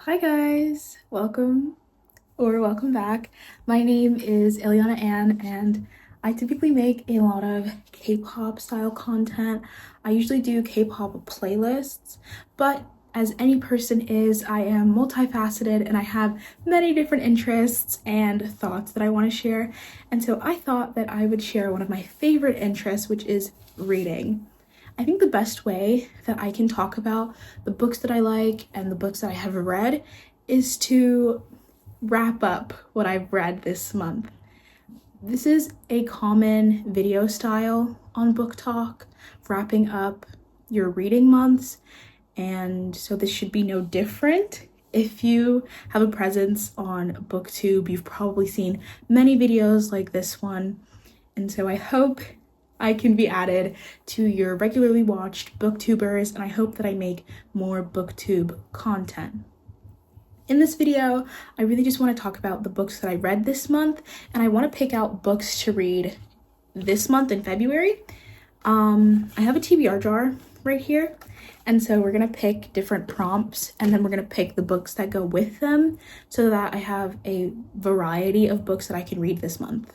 Hi guys, welcome back. My name is Ileana Ann and I typically make a lot of K-pop style content. I usually do K-pop playlists, but as any person is, I am multifaceted and I have many different interests and thoughts that I want to share. And so I thought that I would share one of my favorite interests, which is reading. I think the best way that I can talk about the books that I like and the books that I have read is to wrap up what I've read this month. This is a common video style on Book Talk, wrapping up your reading months, and so this should be no different. If you have a presence on BookTube, you've probably seen many videos like this one, and so I hope I can be added to your regularly watched booktubers, and I hope that I make more booktube content. In this video, I really just want to talk about the books that I read this month, and I want to pick out books to read this month in February. I have a TBR jar right here, and so we're going to pick different prompts, and then we're going to pick the books that go with them so that I have a variety of books that I can read this month.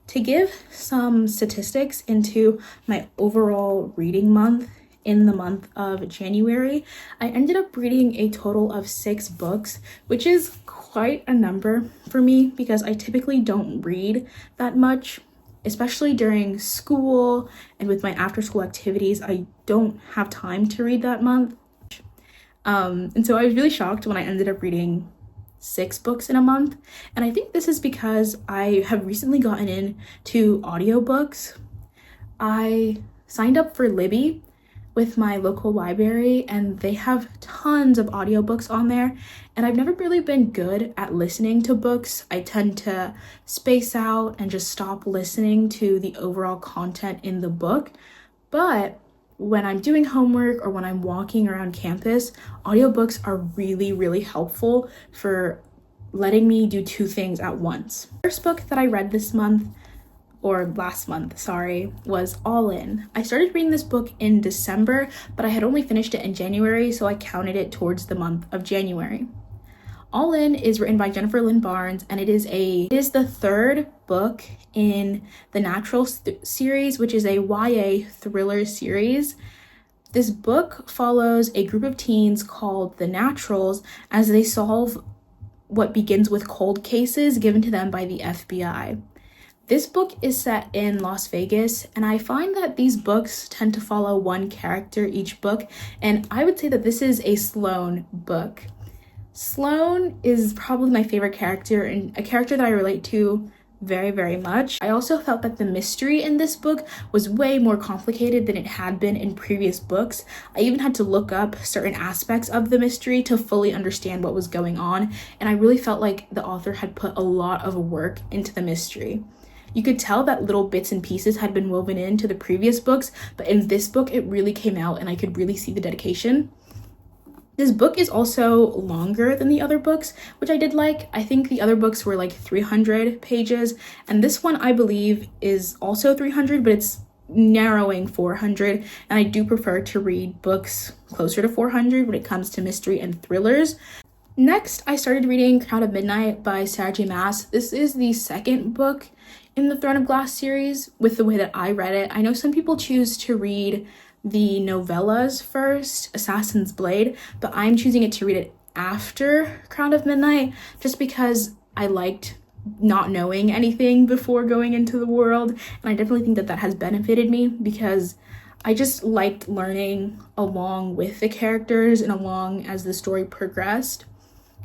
To give some statistics into my overall reading month in the month of January, I ended up reading a total of 6 books, which is quite a number for me because I typically don't read that much, especially during school and with my after-school activities. I don't have time to read that month. And so I was really shocked when I ended up reading 6 books in a month, and I think this is because I have recently gotten into audiobooks. I signed up for Libby with my local library, and they have tons of audiobooks on there, and I've never really been good at listening to books. I tend to space out and just stop listening to the overall content in the book, but when I'm doing homework or when I'm walking around campus, audiobooks are really helpful for letting me do 2 things at once. The first book that I read this month, or last month, sorry, was All In. I started reading this book in December, but I had only finished it in January, so I counted it towards the month of January. All In is written by Jennifer Lynn Barnes, and it is the 3rd book in the Natural series, which is a YA thriller series. This book follows a group of teens called the Naturals as they solve what begins with cold cases given to them by the FBI. This book is set in Las Vegas, and I find that these books tend to follow one character each book, and I would say that this is a Sloane book. Sloane is probably my favorite character and a character that I relate to very much. I also felt that the mystery in this book was way more complicated than it had been in previous books. I even had to look up certain aspects of the mystery to fully understand what was going on, and I really felt like the author had put a lot of work into the mystery. You could tell that little bits and pieces had been woven into the previous books, but in this book it really came out and I could really see the dedication. This book is also longer than the other books, which I did like. I think the other books were like 300 pages, and this one I believe is also 300, but it's narrowing 400, and I do prefer to read books closer to 400 when it comes to mystery and thrillers. Next, I started reading Crown of Midnight by Sarah J. Maas. This is the 2nd book in the Throne of Glass series with the way that I read it. I know some people choose to read the novellas first, Assassin's Blade, but I'm choosing it to read it after Crown of Midnight just because I liked not knowing anything before going into the world, and I definitely think that that has benefited me because I just liked learning along with the characters and along as the story progressed.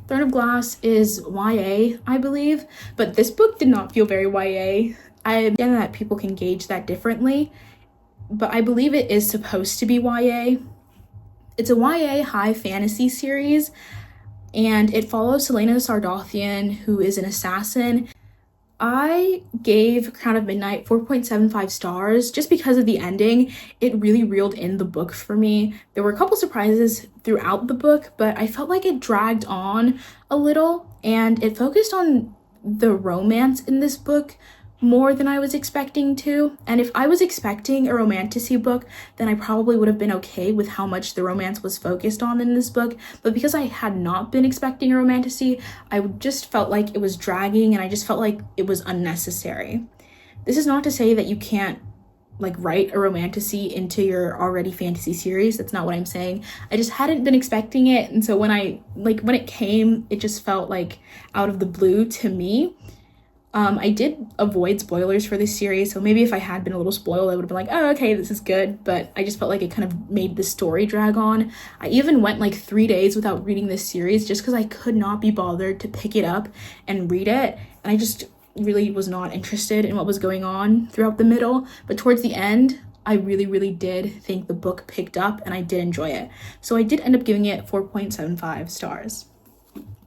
Throne of Glass is YA, I believe, but this book did not feel very YA. I understand that people can gauge that differently, but I believe it is supposed to be YA. It's a YA high fantasy series, and it follows Celaena Sardothien, who is an assassin. I gave Crown of Midnight 4.75 stars just because of the ending. It really reeled in the book for me. There were a couple surprises throughout the book, but I felt like it dragged on a little, and it focused on the romance in this book more than I was expecting to. And if I was expecting a romantasy book, then I probably would have been okay with how much the romance was focused on in this book. But because I had not been expecting a romantasy, I just felt like it was dragging, and I just felt like it was unnecessary. This is not to say that you can't like write a romantasy into your already fantasy series. That's not what I'm saying. I just hadn't been expecting it, and so when it came, it just felt like out of the blue to me. I did avoid spoilers for this series, so maybe if I had been a little spoiled, I would have been like, oh, okay, this is good, but I just felt like it kind of made the story drag on. I even went like 3 days without reading this series just because I could not be bothered to pick it up and read it, and I just really was not interested in what was going on throughout the middle. But towards the end, I really did think the book picked up, and I did enjoy it. So I did end up giving it 4.75 stars.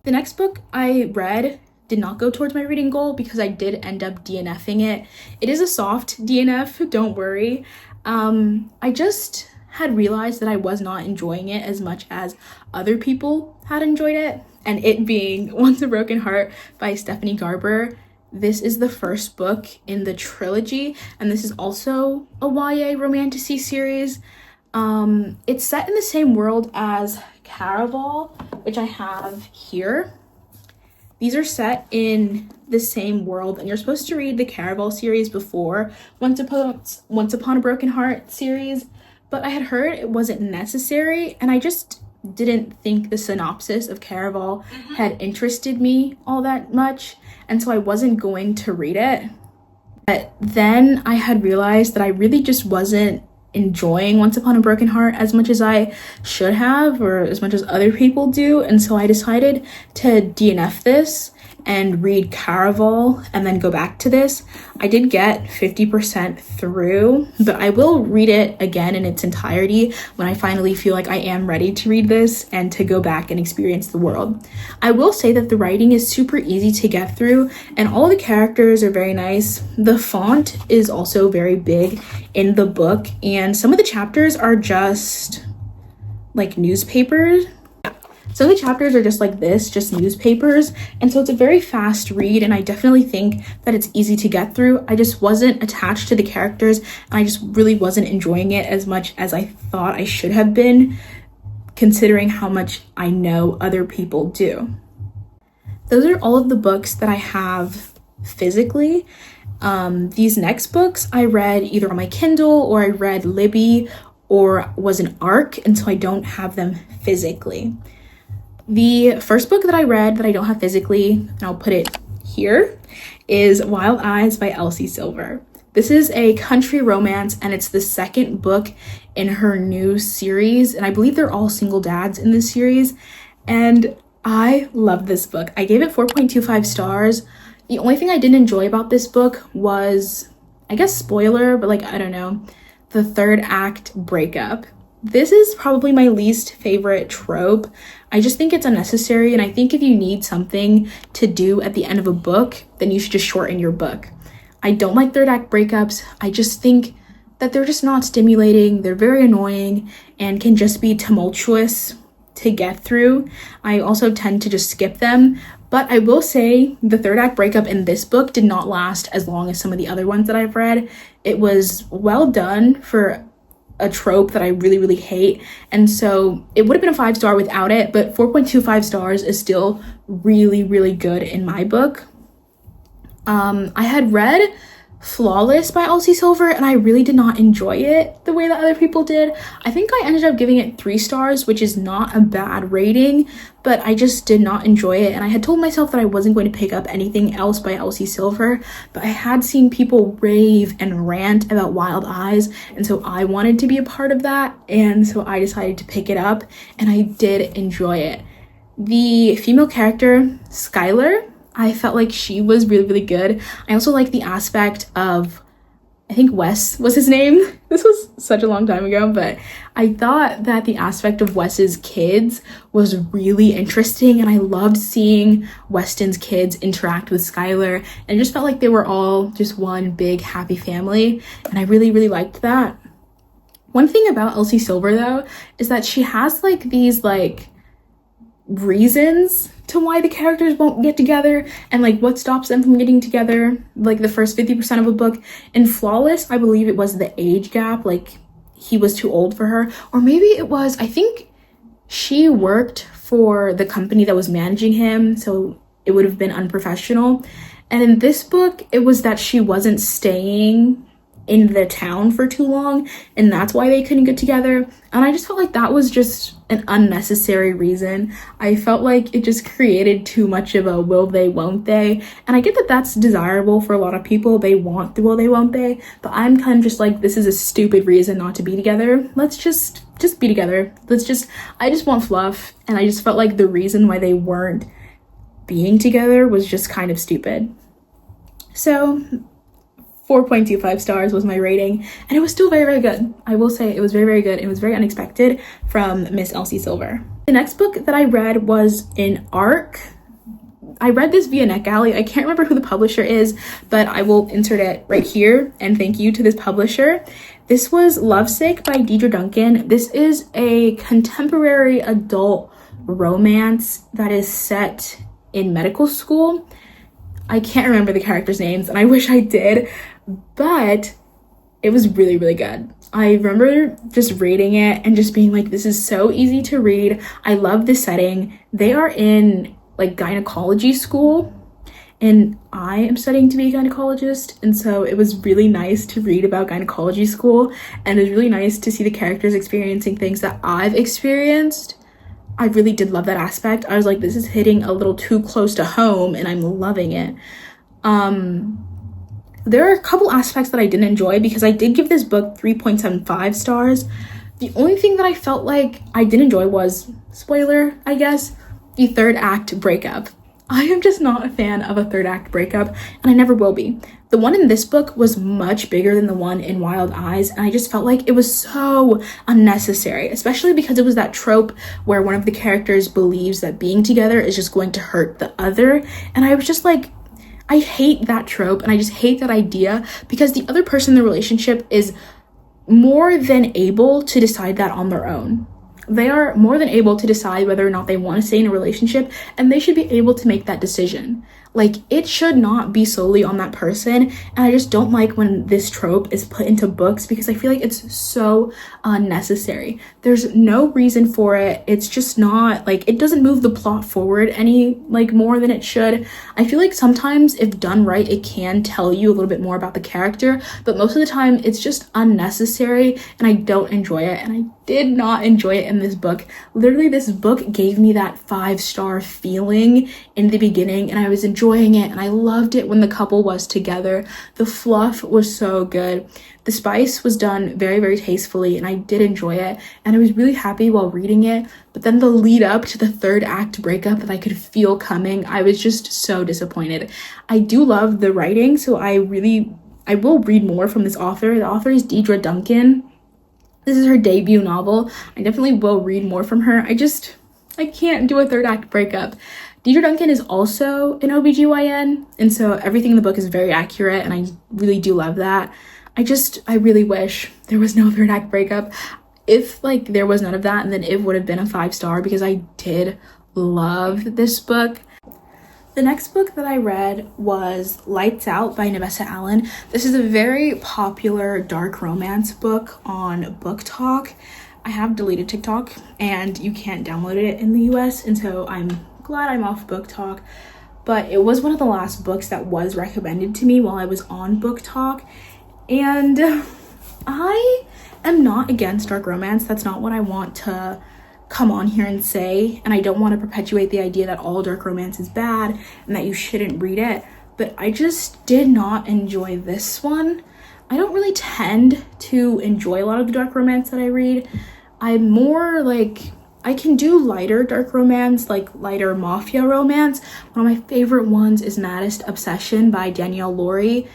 The next book I read did not go towards my reading goal because I did end up DNFing it. It is a soft DNF, don't worry. I just had realized that I was not enjoying it as much as other people had enjoyed it, and it being Once a Broken Heart by Stephanie Garber. This is the first book in the trilogy, and this is also a YA romantasy series. It's set in the same world as Caraval, which I have here. These are set in the same world, and you're supposed to read the Caraval series before Once Upon a Broken Heart series, but I had heard it wasn't necessary, and I just didn't think the synopsis of Caraval had interested me all that much, and so I wasn't going to read it. But then I had realized that I really just wasn't enjoying Once Upon a Broken Heart as much as I should have, or as much as other people do, and so I decided to DNF this and read Caraval and then go back to this. I did get 50% through, but I will read it again in its entirety when I finally feel like I am ready to read this and to go back and experience the world. I will say that the writing is super easy to get through, and all the characters are very nice. The font is also very big in the book, and some of the chapters are just like newspapers. Some of the chapters are just like this, just newspapers, and so it's a very fast read, and I definitely think that it's easy to get through. I just wasn't attached to the characters, and I just really wasn't enjoying it as much as I thought I should have been, considering how much I know other people do. Those are all of the books that I have physically. These next books I read either on my Kindle, or I read Libby, or was an ARC, and so I don't have them physically. The first book that I read that I don't have physically, and I'll put it here, is Wild Eyes by Elsie Silver. This is a country romance, and it's the second book in her new series, and I believe they're all single dads in this series, and I love this book. I gave it 4.25 stars. The only thing I didn't enjoy about this book was, I guess spoiler, but like, I don't know, the third act breakup. This is probably my least favorite trope. I just think it's unnecessary, and I think if you need something to do at the end of a book, then you should just shorten your book. I don't like third act breakups. I just think that they're just not stimulating, they're very annoying, and can just be tumultuous to get through. I also tend to just skip them, but I will say the third act breakup in this book did not last as long as some of the other ones that I've read. It was well done for a trope that I really hate, and so it would have been a 5-star without it, but 4.25 stars is still really good in my book. I had read Flawless by Elsie Silver, and I really did not enjoy it the way that other people did. I think I ended up giving it 3 stars, which is not a bad rating, but I just did not enjoy it, and I had told myself that I wasn't going to pick up anything else by Elsie Silver, but I had seen people rave and rant about Wild Eyes, and so I wanted to be a part of that, and so I decided to pick it up, and I did enjoy it. The female character, Skylar, I felt like she was really good. I also like the aspect of, I think Wes was his name. This was such a long time ago, but I thought that the aspect of Wes's kids was really interesting, and I loved seeing Weston's kids interact with Skylar, and it just felt like they were all just one big happy family, and I really liked that. One thing about Elsie Silver though is that she has like these like reasons to why the characters won't get together and like what stops them from getting together, like the first 50% of a book. In Flawless, I believe it was the age gap, like he was too old for her, or maybe it was, I think she worked for the company that was managing him, so it would have been unprofessional. And in this book, it was that she wasn't staying in the town for too long, and that's why they couldn't get together. And I just felt like that was just an unnecessary reason. I felt like it just created too much of a will they, won't they. And I get that that's desirable for a lot of people. They want the will they, won't they. But I'm kind of just like, this is a stupid reason not to be together. Let's just be together. I just want fluff. And I just felt like the reason why they weren't being together was just kind of stupid. So 4.25 stars was my rating, and it was still very, very good. I will say it was very, very good. It was very unexpected from Miss Elsie Silver. The next book that I read was an ARC. I read this via NetGalley. I can't remember who the publisher is, but I will insert it right here, and thank you to this publisher. This was Lovesick by Deidre Duncan. This is a contemporary adult romance that is set in medical school. I can't remember the characters' names, and I wish I did, but it was really, really good. I remember just reading it and just being like, this is so easy to read. I love the setting. They are in like gynecology school, and I am studying to be a gynecologist, and so it was really nice to read about gynecology school, and it was really nice to see the characters experiencing things that I've experienced. I really did love that aspect. I was like, this is hitting a little too close to home, and I'm loving it. There are a couple aspects that I didn't enjoy because I did give this book 3.75 stars. The only thing that I felt like I didn't enjoy was, spoiler, I guess, the third act breakup. I am just not a fan of a third act breakup, and I never will be. The one in this book was much bigger than the one in Wild Eyes, and I just felt like it was so unnecessary, especially because it was that trope where one of the characters believes that being together is just going to hurt the other, and I was just like, I hate that trope, and I just hate that idea because the other person in the relationship is more than able to decide that on their own. They are more than able to decide whether or not they want to stay in a relationship, and they should be able to make that decision. Like, it should not be solely on that person, and I just don't like when this trope is put into books because I feel like it's so unnecessary. There's no reason for it. It's just not, like, it doesn't move the plot forward any, like, more than it should. I feel like sometimes, if done right, it can tell you a little bit more about the character, but most of the time, it's just unnecessary, and I don't enjoy it, and I did not enjoy it in this book. Literally, this book gave me that 5-star feeling in the beginning, and I was enjoying it, and I loved it when the couple was together. The fluff was so good. The spice was done very, very tastefully, and I did enjoy it, and I was really happy while reading it. But then the lead up to the third act breakup that I could feel coming, I was just so disappointed. I do love the writing, so I will read more from this author. The author is Deidre Duncan. This is her debut novel. I definitely will read more from her. I can't do a third act breakup. Deidre Duncan is also an OBGYN, and so everything in the book is very accurate, and I really do love that. I really wish there was no third act breakup. If, like, there was none of that, and then it would have been a 5-star because I did love this book. The next book that I read was Lights Out by Nabessa Allen. This is a very popular dark romance book on Book Talk. I have deleted TikTok, and you can't download it in the US, and so I'm glad I'm off Book Talk. But it was one of the last books that was recommended to me while I was on Book Talk, and I am not against dark romance. That's not what I want to come on here and say, and I don't want to perpetuate the idea that all dark romance is bad and that you shouldn't read it, but I just did not enjoy this one. I don't really tend to enjoy a lot of the dark romance that I read. I'm more like, I can do lighter dark romance, like lighter mafia romance. One of my favorite ones is Maddest Obsession by Danielle Laurie.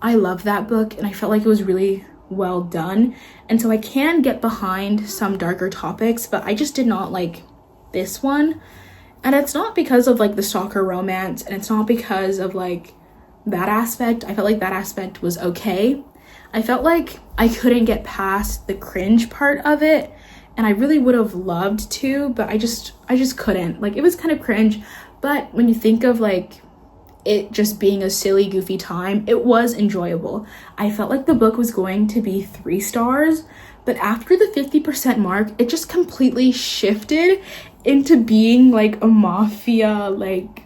I love that book, and I felt like it was really well done, and so I can get behind some darker topics, but I just did not like this one. And it's not because of like the stalker romance, and it's not because of like that aspect. I felt like that aspect was okay. I felt like I couldn't get past the cringe part of it, and I really would have loved to, but I just couldn't. Like, it was kind of cringe, but when you think of like it just being a silly, goofy time, it was enjoyable. I felt like the book was going to be 3 stars, but after the 50% mark, it just completely shifted into being like a mafia, like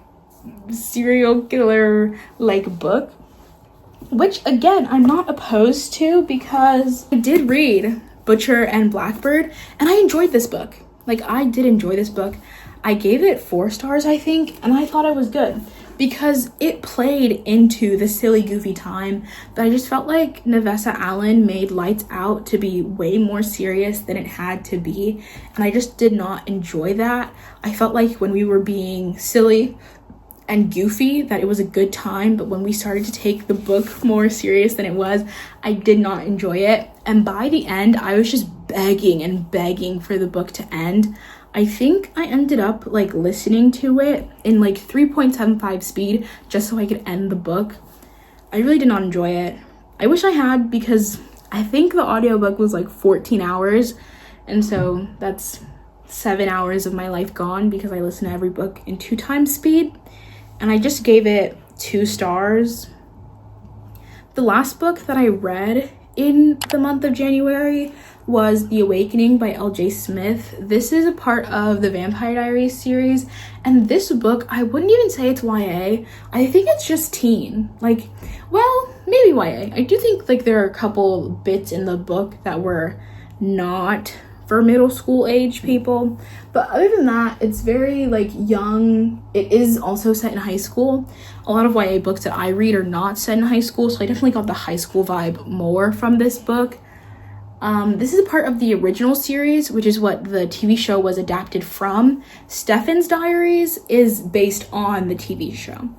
serial killer like book, which again, I'm not opposed to, because I did read Butcher and Blackbird and I enjoyed this book. Like, I did enjoy this book. I gave it 4 stars, I think, and I thought it was good because it played into the silly, goofy time, but I just felt like Nevessa Allen made Lights Out to be way more serious than it had to be, and I just did not enjoy that. I felt like when we were being silly and goofy that it was a good time, but when we started to take the book more serious than it was, I did not enjoy it. And by the end, I was just begging and begging for the book to end. I think I ended up like listening to it in like 3.75 speed just so I could end the book. I really did not enjoy it. I wish I had, because I think the audiobook was like 14 hours, and so that's 7 hours of my life gone because I listen to every book in 2 times speed. And I just gave it 2 stars. The last book that I read in the month of January was The Awakening by L.J. Smith. This is a part of the Vampire Diaries series, and this book, I wouldn't even say it's YA. I think it's just teen. Like, well, maybe YA. I do think like there are a couple bits in the book that were not for middle school age people, but other than that, it's very like young. It is also set in high school. A lot of YA books that I read are not set in high school, so I definitely got the high school vibe more from this book. This is a part of the original series, which is what the TV show was adapted from. Stefan's Diaries is based on the TV show.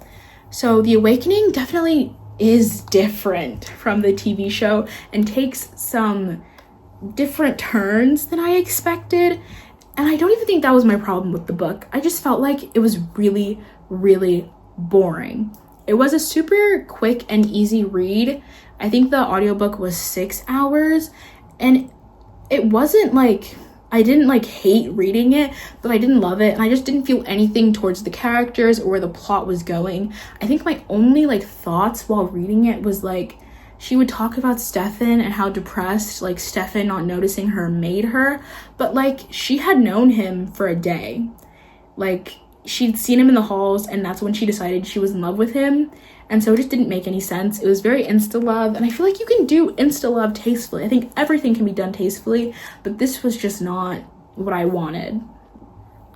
So The Awakening definitely is different from the TV show and takes some different turns than I expected. And I don't even think that was my problem with the book. I just felt like it was really, really boring. It was a super quick and easy read. I think the audiobook was 6 hours, and it wasn't like, I didn't like hate reading it, but I didn't love it, and I just didn't feel anything towards the characters or where the plot was going. I think my only like thoughts while reading it was like, she would talk about Stefan and how depressed like Stefan not noticing her made her, but like she had known him for a day. Like, she'd seen him in the halls, and that's when she decided she was in love with him. And so it just didn't make any sense. It was very insta-love, and I feel like you can do insta-love tastefully. I think everything can be done tastefully, but this was just not what I wanted.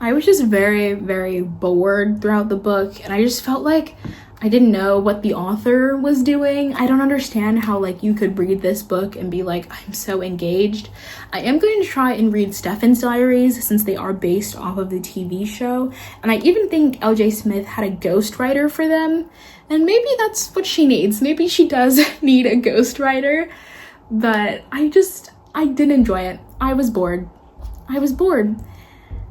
I was just very, very bored throughout the book, and I just felt like I didn't know what the author was doing. I don't understand how like you could read this book and be like, I'm so engaged. I am going to try and read Stefan's Diaries since they are based off of the TV show. And I even think L.J. Smith had a ghostwriter for them. And maybe that's what she needs. Maybe she does need a ghostwriter. But I didn't enjoy it. I was bored.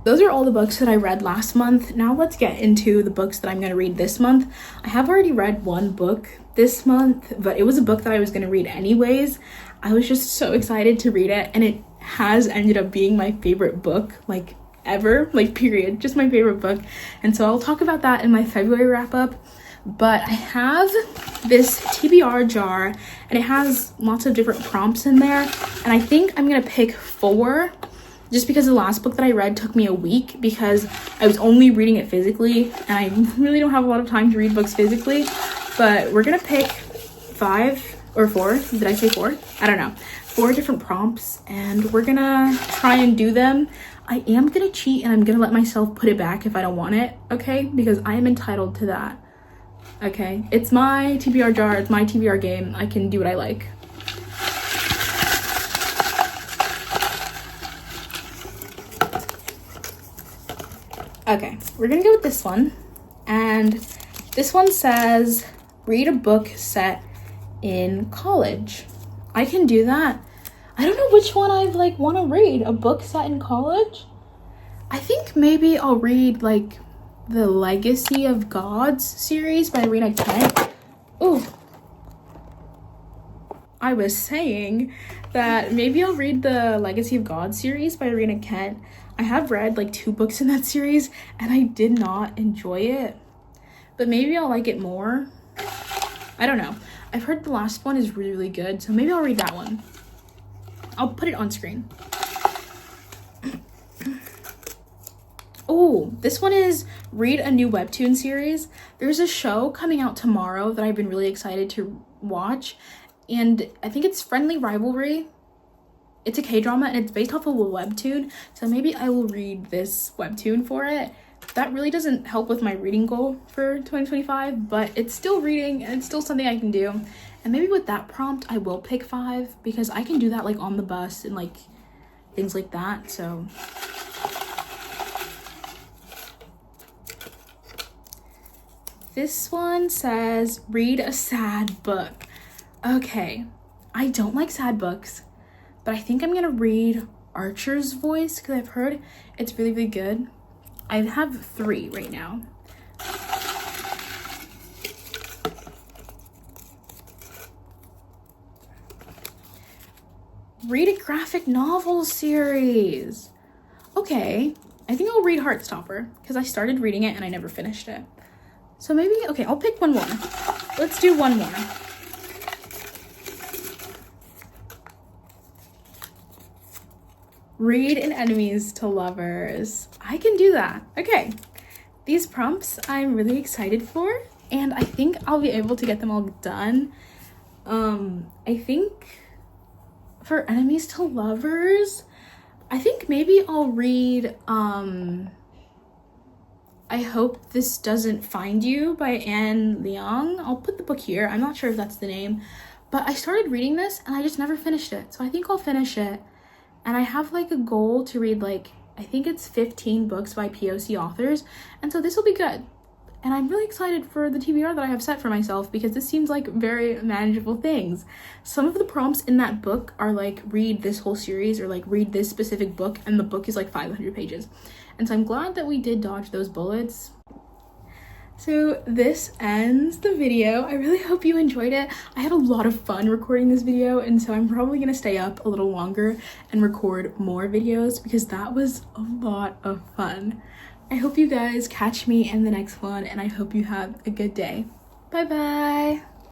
Those are all the books that I read last month. Now let's get into the books that I'm going to read this month. I have already read one book this month, but it was a book that I was going to read anyways. I was just so excited to read it, and it has ended up being my favorite book, like ever, like period, just my favorite book. And so I'll talk about that in my February wrap up. But I have this TBR jar, and it has lots of different prompts in there, and I think I'm going to pick 4. Just because the last book that I read took me a week because I was only reading it physically, and I really don't have a lot of time to read books physically. But we're gonna pick 5 or 4. Did I say 4? I don't know. 4 different prompts, and we're gonna try and do them. I am gonna cheat, and I'm gonna let myself put it back if I don't want it, okay? Because I am entitled to that, okay? It's my TBR jar, it's my TBR game. I can do what I like. Okay, we're gonna go with this one, and this one says, read a book set in college. I can do that. I don't know which one I like want to read. A book set in college? I think maybe I'll read like the Legacy of Gods series by Rena Kent. Ooh. I was saying that maybe I'll read the Legacy of God series by Rena Kent. I have read like 2 books in that series and I did not enjoy it, but maybe I'll like it more. I don't know. I've heard the last one is really, really good, so maybe I'll read that one. I'll put it on screen. Oh, this one is read a new webtoon series. There's a show coming out tomorrow that I've been really excited to watch, and I think it's Friendly Rivalry. It's a K-drama and it's based off of a webtoon, so maybe I will read this webtoon for it. That really doesn't help with my reading goal for 2025, but it's still reading and it's still something I can do. And maybe with that prompt, I will pick 5 because I can do that like on the bus and like things like that, so. This one says, read a sad book. Okay, I don't like sad books, but I think I'm gonna read Archer's Voice because I've heard it's really, really good. I have 3 right now. Read a graphic novel series. Okay, I think I'll read Heartstopper because I started reading it and I never finished it. So maybe, okay, I'll pick one more. Let's do one more. Read an enemies to lovers. I can do that. Okay, these prompts I'm really excited for, and I think I'll be able to get them all done. I think for enemies to lovers, I think maybe I'll read I Hope This Doesn't Find You by Anne Leong. I'll put the book here. I'm not sure if that's the name, but I started reading this and I just never finished it. So I think I'll finish it. And I have like a goal to read like, I think it's 15 books by POC authors. And so this will be good. And I'm really excited for the TBR that I have set for myself because this seems like very manageable things. Some of the prompts in that book are like, read this whole series or like read this specific book, and the book is like 500 pages. And so I'm glad that we did dodge those bullets. So this ends the video. I really hope you enjoyed it. I had a lot of fun recording this video, and so I'm probably gonna stay up a little longer and record more videos because that was a lot of fun. I hope you guys catch me in the next one, and I hope you have a good day. Bye bye.